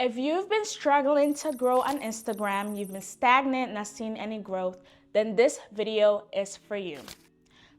If you've been struggling to grow on Instagram, you've been stagnant, not seeing any growth, then this video is for you.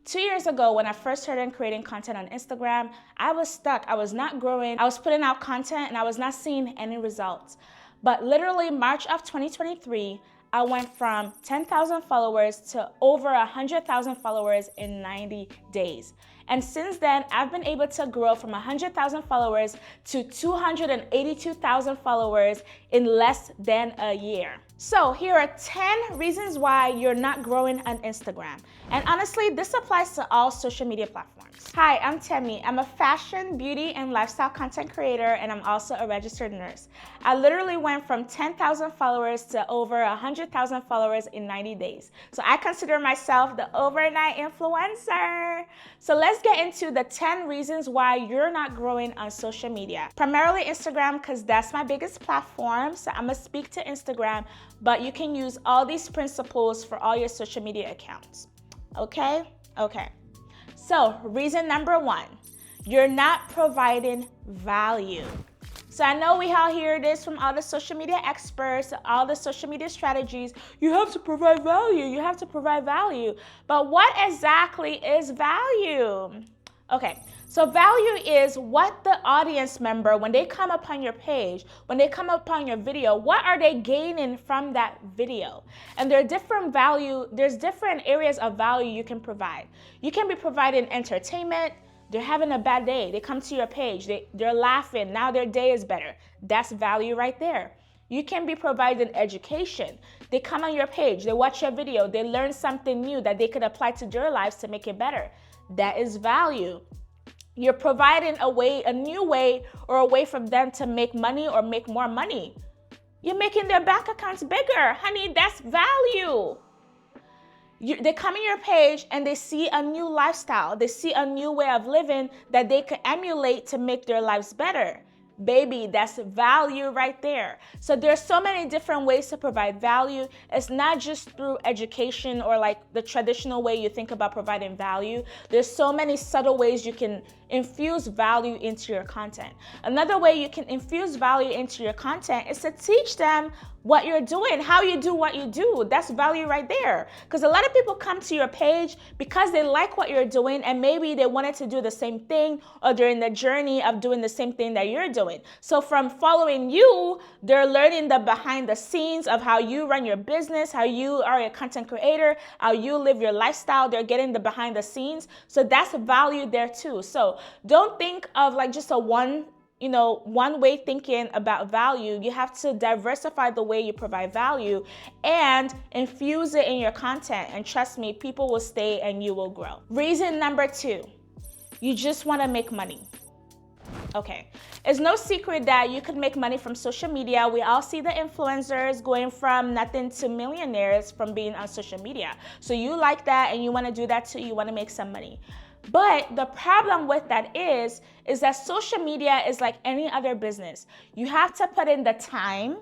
2 years ago, when I first started creating content on Instagram, I was stuck. I was not growing. I was putting out content and I was not seeing any results. But literally March of 2023, I went from 10,000 followers to over 100,000 followers in 90 days. And since then, I've been able to grow from 100,000 followers to 282,000 followers in less than a year. So here are 10 reasons why you're not growing on Instagram. And honestly, this applies to all social media platforms. Hi, I'm Temi. I'm a fashion, beauty, and lifestyle content creator, and I'm also a registered nurse. I literally went from 10,000 followers to over 100,000 followers in 90 days. So I consider myself the overnight influencer. So let's get into the 10 reasons why you're not growing on social media. Primarily Instagram, because that's my biggest platform. So I'm gonna speak to Instagram, but you can use all these principles for all your social media accounts. Okay? Okay. So reason number 1, you're not providing value. So I know we all hear this from all the social media experts, all the social media strategies. You have to provide value. You have to provide value. But what exactly is value? Okay, so value is what the audience member, when they come upon your page, when they come upon your video, what are they gaining from that video? And there's different areas of value you can provide. You can be providing entertainment. They're having a bad day. They come to your page. They're laughing. Now their day is better. That's value right there. You can be providing education. They come on your page. They watch your video. They learn something new that they could apply to their lives to make it better. That is value. You're providing a new way or a way for them to make money or make more money. You're making their bank accounts bigger. Honey, that's value. They come in your page and they see a new lifestyle. They see a new way of living that they could emulate to make their lives better. Baby, that's value right there. So there's so many different ways to provide value. It's not just through education or like the traditional way you think about providing value. There's so many subtle ways you can infuse value into your content. Another way you can infuse value into your content is to teach them what you're doing, how you do what you do. That's value right there. Because a lot of people come to your page because they like what you're doing and maybe they wanted to do the same thing or they're in the journey of doing the same thing that you're doing. So from following you, they're learning the behind the scenes of how you run your business, how you are a content creator, how you live your lifestyle. They're getting the behind the scenes. So that's value there too. So don't think of like just a one way thinking about value. You have to diversify the way you provide value and infuse it in your content. And trust me, people will stay and you will grow. Reason number 2, you just want to make money. Okay, it's no secret that you could make money from social media. We all see the influencers going from nothing to millionaires from being on social media. So you like that and you want to do that too. You want to make some money. But the problem with that is that social media is like any other business. You have to put in the time,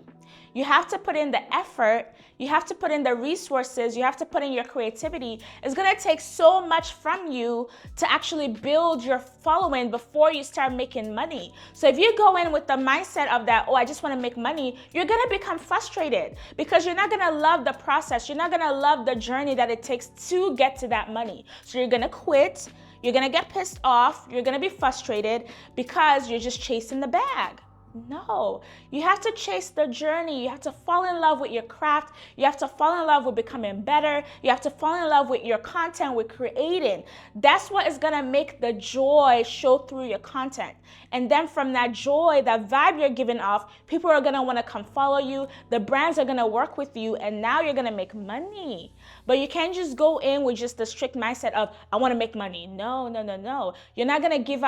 you have to put in the effort, you have to put in the resources, you have to put in your creativity. It's gonna take so much from you to actually build your following before you start making money. So if you go in with the mindset of that, oh, I just wanna make money, you're gonna become frustrated because you're not gonna love the process. You're not gonna love the journey that it takes to get to that money. So you're gonna quit. You're gonna get pissed off, you're gonna be frustrated because you're just chasing the bag. No, you have to chase the journey. You have to fall in love with your craft. You have to fall in love with becoming better. You have to fall in love with your content, with creating. That's what is gonna make the joy show through your content. And then from that joy, that vibe you're giving off, people are gonna wanna come follow you. The brands are gonna work with you and now you're gonna make money. But you can't just go in with just the strict mindset of, I wanna make money. No. You're not gonna give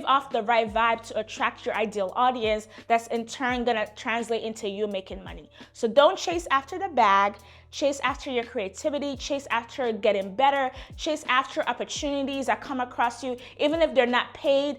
off the right vibe to attract your ideal audience. That's in turn gonna translate into you making money. So don't chase after the bag, chase after your creativity, chase after getting better, chase after opportunities that come across you, even if they're not paid.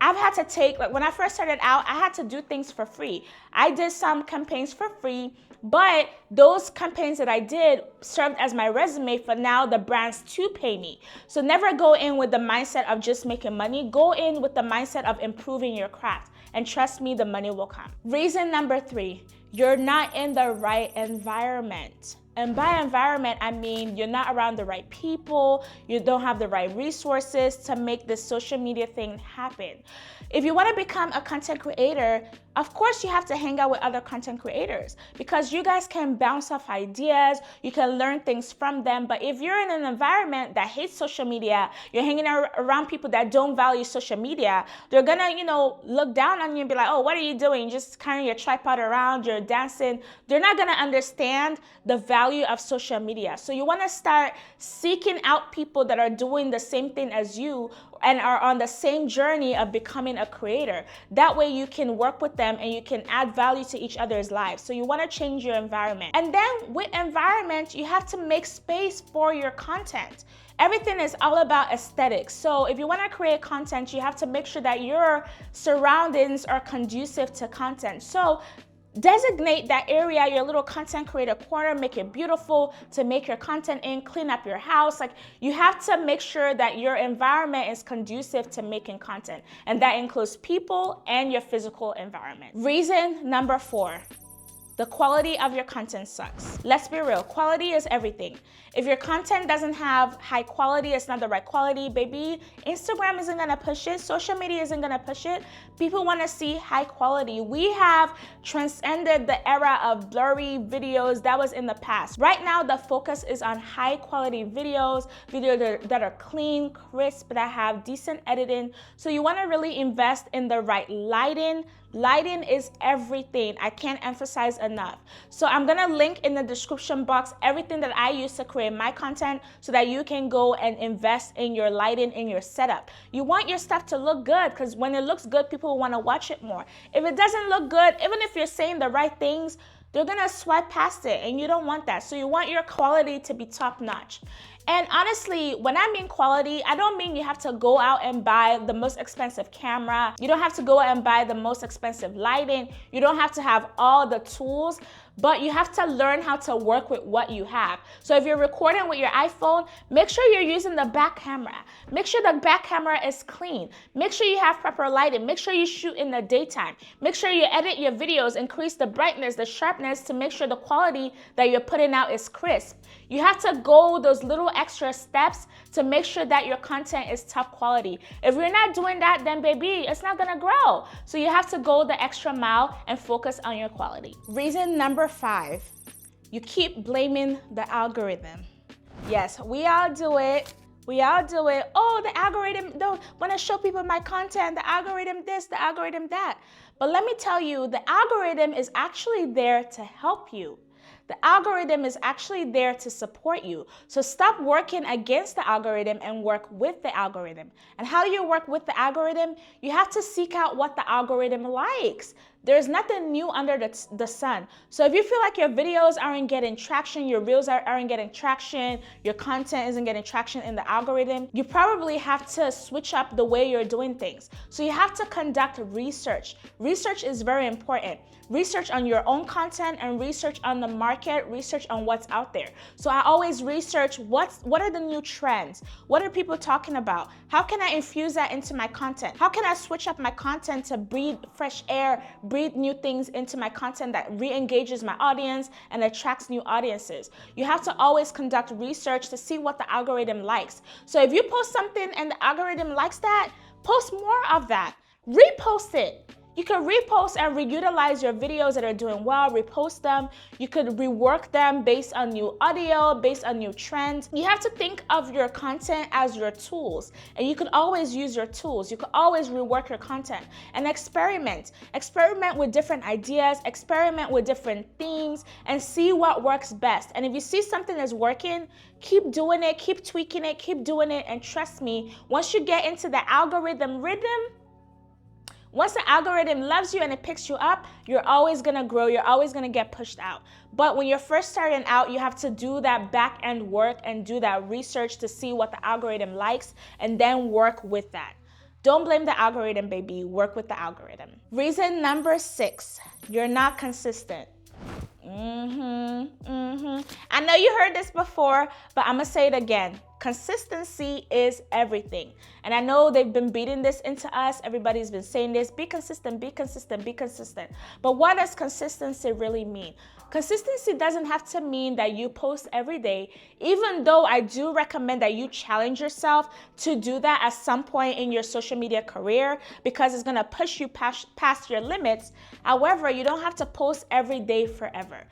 I've had to take, like when I first started out, I had to do things for free. I did some campaigns for free, but those campaigns that I did served as my resume for now the brands to pay me. So never go in with the mindset of just making money. Go in with the mindset of improving your craft. and trust me, the money will come. Reason number 3, you're not in the right environment. And by environment, I mean you're not around the right people, you don't have the right resources to make this social media thing happen. If you want to become a content creator, of course you have to hang out with other content creators because you guys can bounce off ideas, you can learn things from them. But if you're in an environment that hates social media, you're hanging around people that don't value social media, they're gonna, look down on you and be like, oh, what are you doing? Just carrying your tripod around, you're dancing. They're not gonna understand the value of social media. So you want to start seeking out people that are doing the same thing as you and are on the same journey of becoming a creator. That way you can work with them and you can add value to each other's lives. So you want to change your environment. And then with environment, you have to make space for your content. Everything is all about aesthetics. So if you want to create content, you have to make sure that your surroundings are conducive to content. So designate that area, your little content creator corner, make it beautiful to make your content in, clean up your house. Like, you have to make sure that your environment is conducive to making content. And that includes people and your physical environment. Reason number 4. The quality of your content sucks. Let's be real, quality is everything. If your content doesn't have high quality, it's not the right quality, baby, Instagram isn't gonna push it, social media isn't gonna push it. People wanna see high quality. We have transcended the era of blurry videos that was in the past. Right now, the focus is on high quality videos that are clean, crisp, that have decent editing. So you wanna really invest in the right lighting. Lighting is everything. I can't emphasize enough. So I'm gonna link in the description box everything that I use to create my content so that you can go and invest in your lighting, in your setup. You want your stuff to look good because when it looks good, people want to watch it more. If it doesn't look good, even if you're saying the right things, they're gonna swipe past it and you don't want that. So you want your quality to be top notch. And honestly, when I mean quality, I don't mean you have to go out and buy the most expensive camera. You don't have to go out and buy the most expensive lighting. You don't have to have all the tools, but you have to learn how to work with what you have. So if you're recording with your iPhone, make sure you're using the back camera. Make sure the back camera is clean. Make sure you have proper lighting. Make sure you shoot in the daytime. Make sure you edit your videos, increase the brightness, the sharpness to make sure the quality that you're putting out is crisp. You have to go those little extra steps to make sure that your content is top quality. If you're not doing that, then baby, it's not gonna grow. So you have to go the extra mile and focus on your quality. Reason number 5, you keep blaming the algorithm. Yes, we all do it. We all do it. Oh, the algorithm don't want to show people my content. The algorithm this, the algorithm that. But let me tell you, the algorithm is actually there to help you. The algorithm is actually there to support you. So stop working against the algorithm and work with the algorithm. And how do you work with the algorithm? You have to seek out what the algorithm likes. There's nothing new under the sun. So if you feel like your videos aren't getting traction, your reels aren't getting traction, your content isn't getting traction in the algorithm, you probably have to switch up the way you're doing things. So you have to conduct research. Research is very important. Research on your own content and research on the market, research on what's out there. So I always research what are the new trends? What are people talking about? How can I infuse that into my content? How can I switch up my content to breathe fresh air, breathe new things into my content that re-engages my audience and attracts new audiences? You have to always conduct research to see what the algorithm likes. So if you post something and the algorithm likes that, post more of that. Repost it. You can repost and reutilize your videos that are doing well, repost them. You could rework them based on new audio, based on new trends. You have to think of your content as your tools, and you can always use your tools. You can always rework your content and experiment. Experiment with different ideas, experiment with different themes, and see what works best. And if you see something is working, keep doing it, keep tweaking it, keep doing it, and trust me, once you get into the algorithm rhythm, once the algorithm loves you and it picks you up, you're always gonna grow, you're always gonna get pushed out. But when you're first starting out, you have to do that back end work and do that research to see what the algorithm likes and then work with that. Don't blame the algorithm, baby, work with the algorithm. Reason number 6, you're not consistent. I know you heard this before, but I'm gonna say it again. Consistency is everything. And I know they've been beating this into us. Everybody's been saying this, be consistent, be consistent, be consistent. But what does consistency really mean? Consistency doesn't have to mean that you post every day, even though I do recommend that you challenge yourself to do that at some point in your social media career, because it's gonna push you past your limits. However, you don't have to post every day forever.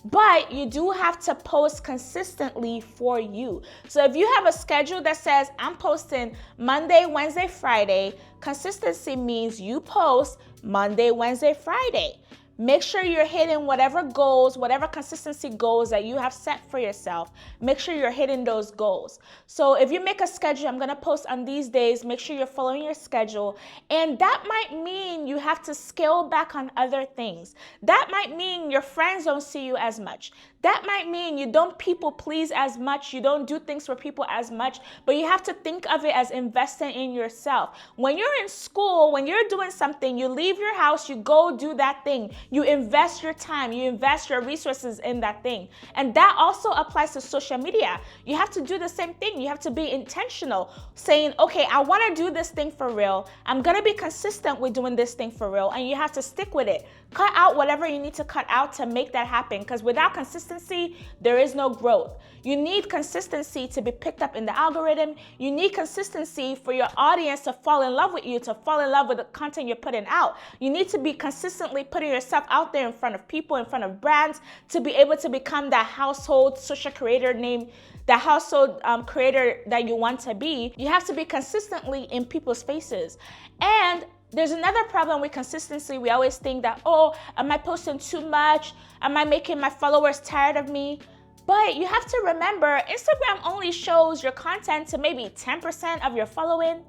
But you do have to post consistently for you. So if you have a schedule that says I'm posting Monday, Wednesday, Friday, consistency means you post Monday, Wednesday, Friday. Make sure you're hitting whatever goals, whatever consistency goals that you have set for yourself. Make sure you're hitting those goals. So if you make a schedule, I'm gonna post on these days, make sure you're following your schedule. And that might mean you have to scale back on other things. That might mean your friends don't see you as much. That might mean you don't people please as much. You don't do things for people as much, but you have to think of it as investing in yourself. When you're in school, when you're doing something, you leave your house, you go do that thing. You invest your time, you invest your resources in that thing. And that also applies to social media. You have to do the same thing. You have to be intentional, saying, okay, I want to do this thing for real. I'm going to be consistent with doing this thing for real. And you have to stick with it. Cut out whatever you need to cut out to make that happen. Because without consistency, there is no growth. You need consistency to be picked up in the algorithm. You need consistency for your audience to fall in love with you, to fall in love with the content you're putting out. You need to be consistently putting yourself out there in front of people, in front of brands, to be able to become that household social creator name, the household creator that you want to be. You have to be consistently in people's faces. And there's another problem with consistency. We always think that, oh, am I posting too much? Am I making my followers tired of me? But you have to remember, Instagram only shows your content to maybe 10% of your following.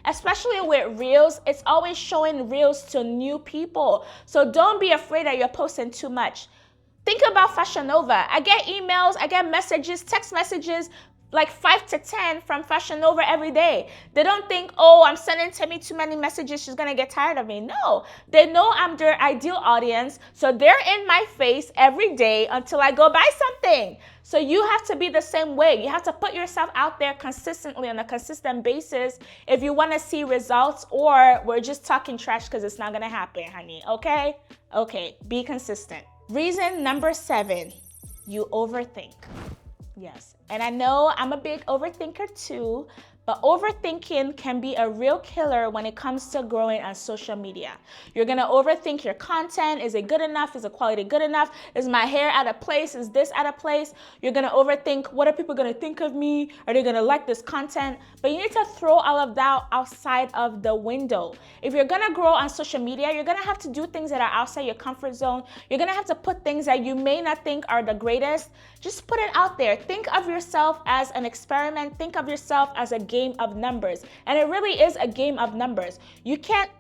Especially with Reels, it's always showing Reels to new people. So don't be afraid that you're posting too much. Think about Fashion Nova. I get emails, I get messages, text messages, like 5 to 10 from Fashion Nova every day. They don't think, oh, I'm sending Timmy too many messages, she's gonna get tired of me. No, they know I'm their ideal audience, so they're in my face every day until I go buy something. So you have to be the same way. You have to put yourself out there consistently on a consistent basis if you wanna see results, or we're just talking trash because it's not gonna happen, honey, okay? Okay, be consistent. Reason number 7, you overthink. Yes, and I know I'm a big overthinker too, but overthinking can be a real killer when it comes to growing on social media. You're gonna overthink your content. Is it good enough? Is the quality good enough? Is my hair out of place? Is this out of place? You're gonna overthink, what are people gonna think of me? Are they gonna like this content? But you need to throw all of that outside of the window. If you're gonna grow on social media, you're gonna have to do things that are outside your comfort zone. You're gonna have to put things that you may not think are the greatest. Just put it out there. Think of yourself as an experiment. Think of yourself as a game of numbers. And it really is a game of numbers. You can't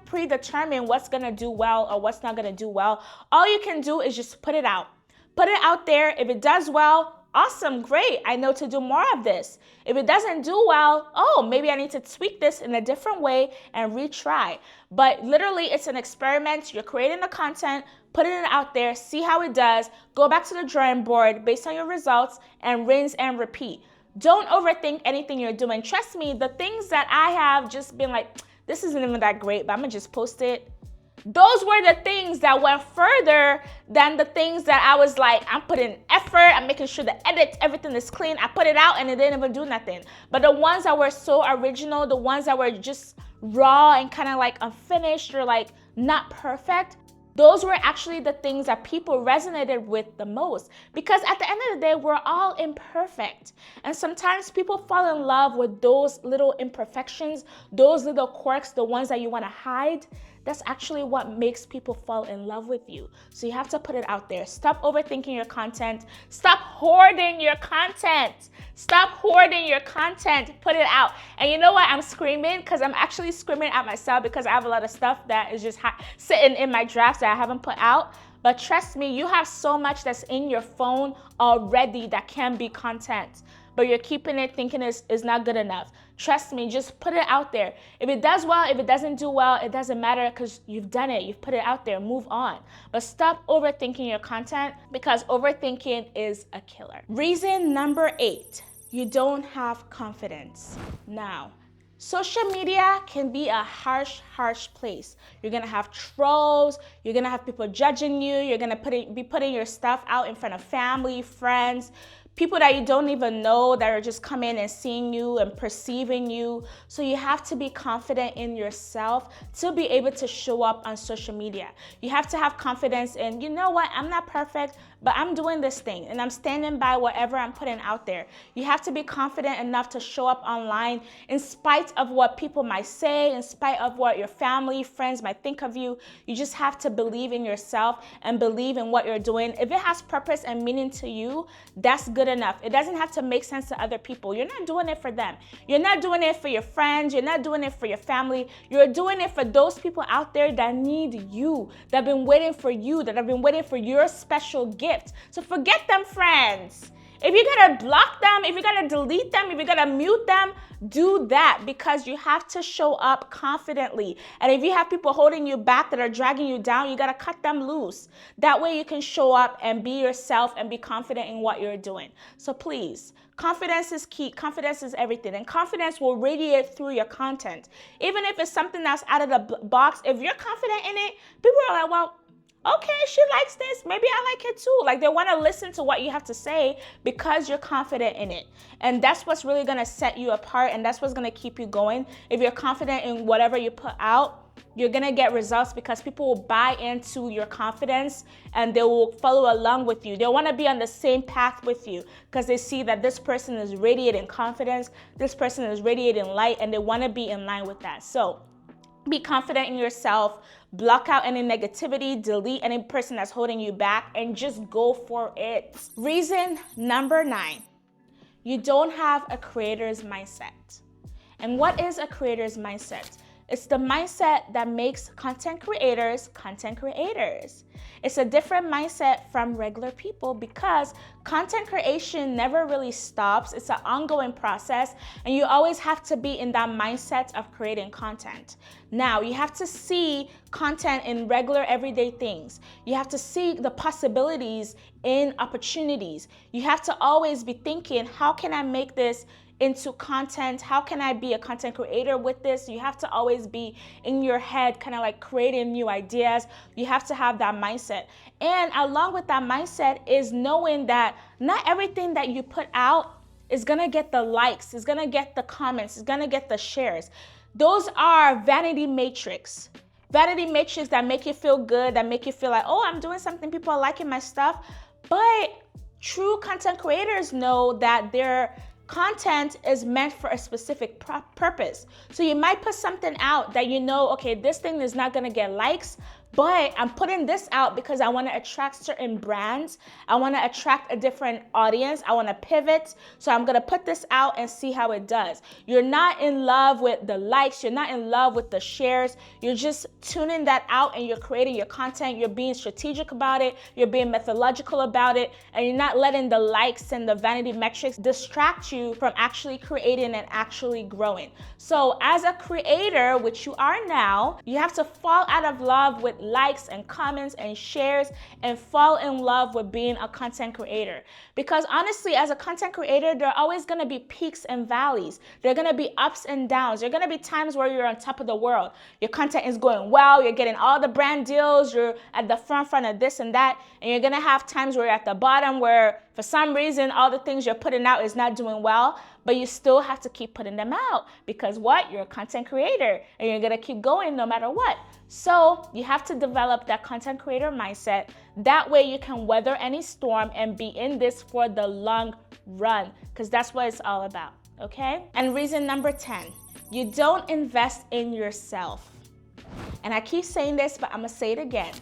predetermine what's gonna do well or what's not gonna do well. All you can do is just put it out. Put it out there. If it does well, awesome, great. I know to do more of this. If it doesn't do well, oh, maybe I need to tweak this in a different way and retry. But literally, it's an experiment. You're creating the content, putting it out there, see how it does, go back to the drawing board based on your results, and rinse and repeat. Don't overthink anything you're doing. Trust me, the things that I have just been like, this isn't even that great, but I'm gonna just post it. Those were the things that went further than the things that I was like, I'm putting effort, I'm making sure the edit, everything is clean. I put it out and it didn't even do nothing. But the ones that were so original, the ones that were just raw and kind of like unfinished or like not perfect, those were actually the things that people resonated with the most. Because at the end of the day, we're all imperfect. And sometimes people fall in love with those little imperfections, those little quirks, the ones that you want to hide. That's actually what makes people fall in love with you. So you have to put it out there. Stop overthinking your content. Stop hoarding your content. Stop hoarding your content. Put it out. And you know what? I'm screaming because I'm actually screaming at myself because I have a lot of stuff that is just sitting in my drafts that I haven't put out. But trust me, you have so much that's in your phone already that can be content. But you're keeping it thinking it's not good enough. Trust me, just put it out there. If it does well, if it doesn't do well, it doesn't matter because you've done it. You've put it out there. Move on. But stop overthinking your content because overthinking is a killer. Reason number 8, you don't have confidence. Now, social media can be a harsh place. You're gonna have trolls, you're gonna have people judging you, you're gonna be putting your stuff out in front of family, friends, people that you don't even know that are just coming and seeing you and perceiving you. So you have to be confident in yourself to be able to show up on social media. You have to have confidence in, you know what, I'm not perfect, but I'm doing this thing and I'm standing by whatever I'm putting out there. You have to be confident enough to show up online in spite of what people might say, in spite of what your family, friends might think of you. You just have to believe in yourself and believe in what you're doing. If it has purpose and meaning to you, that's good enough. It doesn't have to make sense to other people. You're not doing it for them. You're not doing it for your friends. You're not doing it for your family. You're doing it for those people out there that need you, that have been waiting for you, that have been waiting for your special gift. So forget them, friends. If you gotta block them, if you gotta delete them, if you gotta mute them, do that because you have to show up confidently. And if you have people holding you back that are dragging you down, you gotta cut them loose. That way you can show up and be yourself and be confident in what you're doing. So please, confidence is key. Confidence is everything. And confidence will radiate through your content. Even if it's something that's out of the box, if you're confident in it, people are like, well, okay, she likes this. Maybe I like it too. Like they want to listen to what you have to say because you're confident in it. And that's what's really going to set you apart. And that's what's going to keep you going. If you're confident in whatever you put out, you're going to get results because people will buy into your confidence and they will follow along with you. They want to be on the same path with you because they see that this person is radiating confidence. This person is radiating light and they want to be in line with that. So be confident in yourself, block out any negativity, delete any person that's holding you back, and just go for it. Reason number 9, you don't have a creator's mindset. And what is a creator's mindset? It's the mindset that makes content creators content creators. It's a different mindset from regular people because content creation never really stops. It's an ongoing process and you always have to be in that mindset of creating content. Now, you have to see content in regular everyday things. You have to see the possibilities in opportunities. You have to always be thinking, how can I make this into content? How can I be a content creator with this? You have to always be in your head, kind of like creating new ideas. You have to have that mindset. And along with that mindset is knowing that not everything that you put out is gonna get the likes, is gonna get the comments, is gonna get the shares. Those are vanity metrics. Vanity metrics that make you feel good, that make you feel like, oh, I'm doing something, people are liking my stuff. But true content creators know that their content is meant for a specific purpose. So you might put something out that you know, okay, this thing is not gonna get likes, but I'm putting this out because I want to attract certain brands. I want to attract a different audience. I want to pivot. So I'm going to put this out and see how it does. You're not in love with the likes. You're not in love with the shares. You're just tuning that out and you're creating your content. You're being strategic about it. You're being methodological about it. And you're not letting the likes and the vanity metrics distract you from actually creating and actually growing. So as a creator, which you are now, you have to fall out of love with likes and comments and shares and fall in love with being a content creator. Because honestly, as a content creator, there are always going to be peaks and valleys. There are going to be ups and downs. There are going to be times where you're on top of the world. Your content is going well. You're getting all the brand deals. You're at the front of this and that. And you're going to have times where you're at the bottom where for some reason, all the things you're putting out is not doing well, but you still have to keep putting them out because what? You're a content creator and you're going to keep going no matter what. So you have to develop that content creator mindset. That way you can weather any storm and be in this for the long run because that's what it's all about, okay? And reason number 10, you don't invest in yourself. And I keep saying this, but I'm gonna say it again.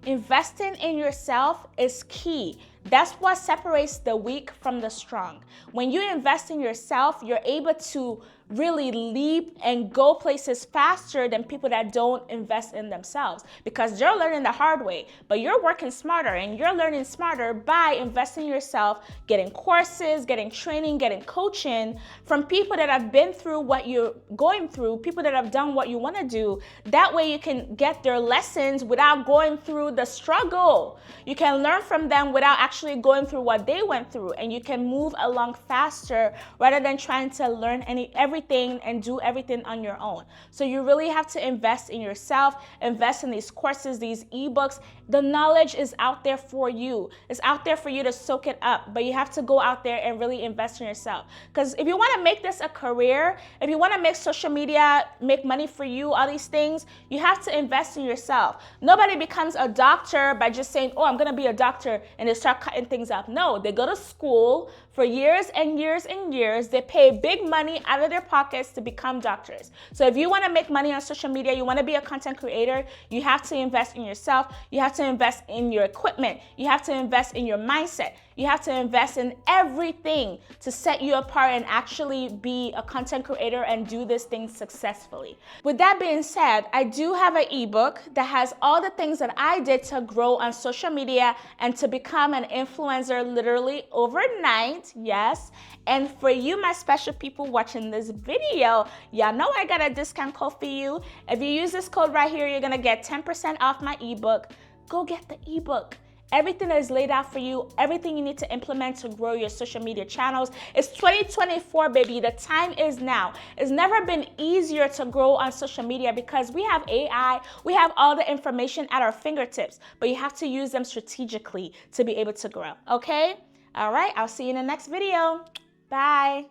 Investing in yourself is key. That's what separates the weak from the strong. When you invest in yourself, you're able to really leap and go places faster than people that don't invest in themselves, because they're learning the hard way. But you're working smarter and you're learning smarter by investing in yourself, getting courses, getting training, getting coaching from people that have been through what you're going through, people that have done what you want to do. That way you can get their lessons without going through the struggle. You can learn from them without actually going through what they went through, and you can move along faster rather than trying to learn everything and do everything on your own. So you really have to invest in yourself, invest in these courses, these ebooks. The knowledge is out there for you. It's out there for you to soak it up, but you have to go out there and really invest in yourself. Because if you want to make this a career, if you want to make social media make money for you, all these things, you have to invest in yourself. Nobody becomes a doctor by just saying, oh, I'm going to be a doctor, and they start cutting things up. No, they go to school for years and years and years. They pay big money out of their pockets to become doctors. So if you want to make money on social media, you want to be a content creator, you have to invest in yourself. You have to invest in your equipment. You have to invest in your mindset. You have to invest in everything to set you apart and actually be a content creator and do this thing successfully. With that being said, I do have an ebook that has all the things that I did to grow on social media and to become an influencer literally overnight. Yes. And for you, my special people watching this video, y'all know I got a discount code for you. If you use this code right here, you're going to get 10% off my ebook. Go get the ebook. Everything that is laid out for you, everything you need to implement to grow your social media channels. It's 2024, baby. The time is now. It's never been easier to grow on social media because we have AI, we have all the information at our fingertips, but you have to use them strategically to be able to grow, okay? All right, I'll see you in the next video. Bye.